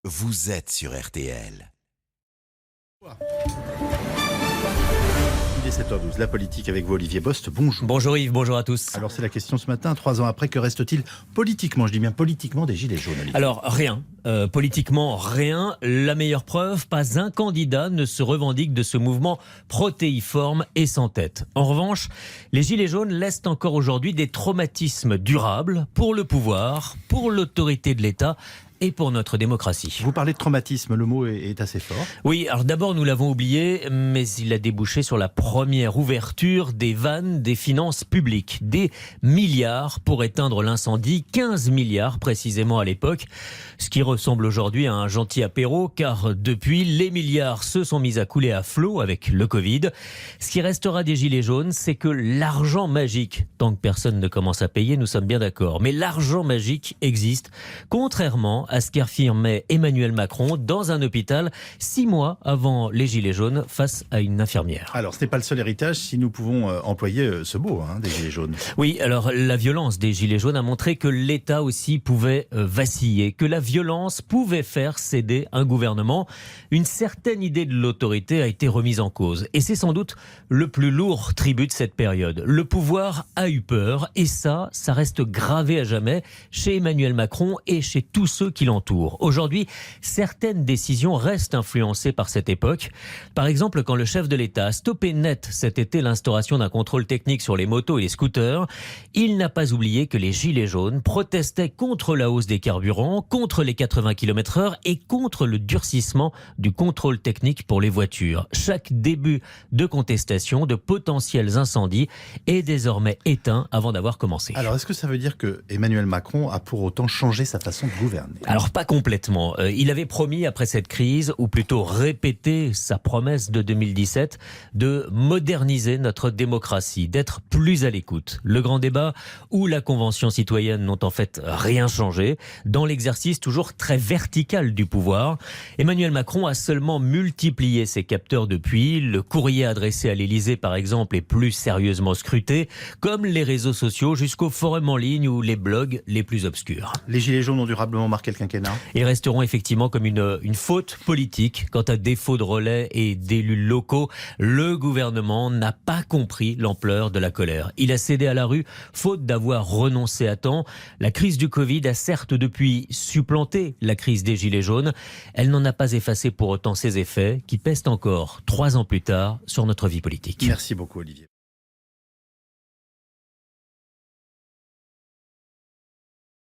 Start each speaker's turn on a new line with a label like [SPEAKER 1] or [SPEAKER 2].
[SPEAKER 1] Vous êtes sur RTL.
[SPEAKER 2] Il est 7h12, la politique avec vous Olivier Bost, bonjour.
[SPEAKER 3] Bonjour Yves, bonjour à tous.
[SPEAKER 2] Alors c'est la question ce matin, 3 ans après, que reste-t-il politiquement, je dis bien politiquement, des Gilets jaunes, Olivier?
[SPEAKER 3] Alors rien, politiquement rien. La meilleure preuve, pas un candidat ne se revendique de ce mouvement protéiforme et sans tête. En revanche, les Gilets jaunes laissent encore aujourd'hui des traumatismes durables pour le pouvoir, pour l'autorité de l'État et pour notre démocratie.
[SPEAKER 2] Vous parlez de traumatisme, le mot est assez fort.
[SPEAKER 3] Oui, alors d'abord nous l'avons oublié, mais il a débouché sur la première ouverture des vannes des finances publiques. Des milliards pour éteindre l'incendie, 15 milliards précisément à l'époque, ce qui ressemble aujourd'hui à un gentil apéro, car depuis, les milliards se sont mis à couler à flot avec le Covid. Ce qui restera des Gilets jaunes, c'est que l'argent magique, tant que personne ne commence à payer, nous sommes bien d'accord, mais l'argent magique existe, contrairement à ce qu'affirmait Emmanuel Macron dans un hôpital 6 mois avant les Gilets jaunes face à une infirmière.
[SPEAKER 2] Alors ce n'est pas le seul héritage, si nous pouvons employer ce mot des Gilets jaunes.
[SPEAKER 3] Oui, alors la violence des Gilets jaunes a montré que l'État aussi pouvait vaciller, que la violence pouvait faire céder un gouvernement. Une certaine idée de l'autorité a été remise en cause. Et c'est sans doute le plus lourd tribut de cette période. Le pouvoir a eu peur et ça reste gravé à jamais chez Emmanuel Macron et chez tous ceux qui l'entourent. Aujourd'hui, certaines décisions restent influencées par cette époque. Par exemple, quand le chef de l'État a stoppé net cet été l'instauration d'un contrôle technique sur les motos et les scooters, il n'a pas oublié que les Gilets jaunes protestaient contre la hausse des carburants, contre les 80 km/h et contre le durcissement du contrôle technique pour les voitures. Chaque début de contestation, de potentiels incendies est désormais éteint avant d'avoir commencé.
[SPEAKER 2] Alors est-ce que ça veut dire que Emmanuel Macron a pour autant changé sa façon de gouverner?
[SPEAKER 3] Alors pas complètement. Il avait promis après cette crise, ou plutôt répété sa promesse de 2017, de moderniser notre démocratie, d'être plus à l'écoute. Le grand débat ou la Convention citoyenne n'ont en fait rien changé. Dans l'exercice toujours très vertical du pouvoir, Emmanuel Macron a seulement multiplié ses capteurs depuis. Le courrier adressé à l'Élysée par exemple est plus sérieusement scruté, comme les réseaux sociaux jusqu'aux forums en ligne ou les blogs les plus obscurs.
[SPEAKER 2] Les Gilets jaunes ont durablement marqué le quinquennat
[SPEAKER 3] et resteront effectivement comme une faute politique. Quant à défaut de relais et d'élus locaux, le gouvernement n'a pas compris l'ampleur de la colère. Il a cédé à la rue, faute d'avoir renoncé à temps. La crise du Covid a certes depuis supplanté la crise des Gilets jaunes. Elle n'en a pas effacé pour autant ses effets, qui pèsent encore 3 ans plus tard sur notre vie politique.
[SPEAKER 2] Merci beaucoup Olivier.